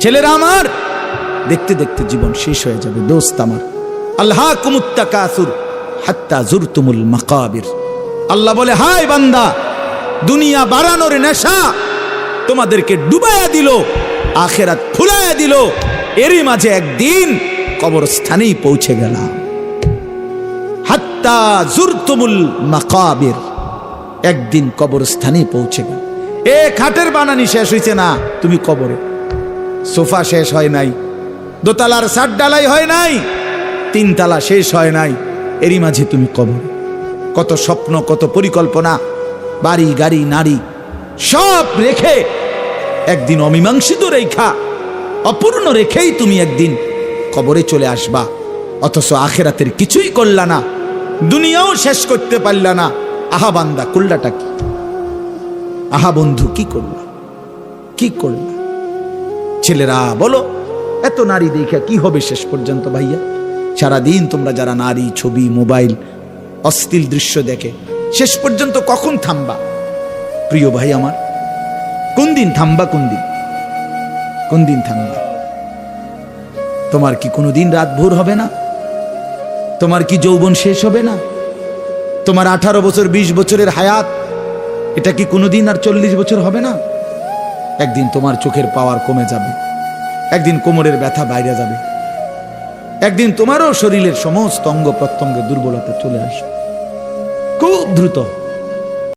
ছেলেরা আমার, দেখতে দেখতে জীবন শেষ হয়ে যাবে। দোস্ত আমার, আল্লাহকুমুত তাকাসুর হাত্তা জুরতুমুল মাকাবির। আল্লাহ বলে, হায় বান্দা, দুনিয়া বাড়ানোর নেশা তোমাদেরকে ডুবাইয়া দিল, আখেরাত ফুলাইয়া দিল। এরই মাঝে একদিন কবরস্থানেই পৌঁছে গেলাম। হাত্তা জুরতুমুল মাকাবির, একদিন কবরস্থানেই পৌঁছে গেল। এ খাটের বানানি শেষ হয়েছে না, তুমি কবরে। সোফা শেষ হয় নাই, দোতলার ছাদ ঢালাই হয় নাই, তিনতলা শেষ হয় নাই, এরই মাঝে তুমি কবরে। কত স্বপ্ন, কত পরিকল্পনা, বাড়ি গাড়ি নারী সব রেখে একদিন অমীমাংসিত রেখা, অপূর্ণ রেখেই তুমি একদিন কবরে চলে আসবা। অথচ আখেরাতের কিছুই করলা না, দুনিয়াও শেষ করতে পারলা না। আহা বান্দা, করলাটা কি? আহা বন্ধু, কি করলা? কি করলা? ছেলেরা বলো, এত নারী দেখা কি হবে শেষ পর্যন্ত? ভাইয়া, সারাদিন তোমরা যারা নারী, ছবি, মোবাইল, অশ্লীল দৃশ্য দেখে, শেষ পর্যন্ত কখন থামবা? প্রিয় ভাই আমার, কোন দিন থামবা? কোন দিন থামবা? তোমার কি কোনোদিন রাত ভোর হবে না? তোমার কি যৌবন শেষ হবে না? তোমার 18 বছর 20 বছরের হায়াত, এটা কি কোনোদিন আর 40 বছর হবে না? একদিন তোমার চোখের পাওয়ার কমে যাবে, একদিন কোমরের ব্যথা বাইরে যাবে, একদিন তোমারও শরীরের সমস্ত অঙ্গ প্রত্যঙ্গে দুর্বলতা চলে আসবে খুব দ্রুত।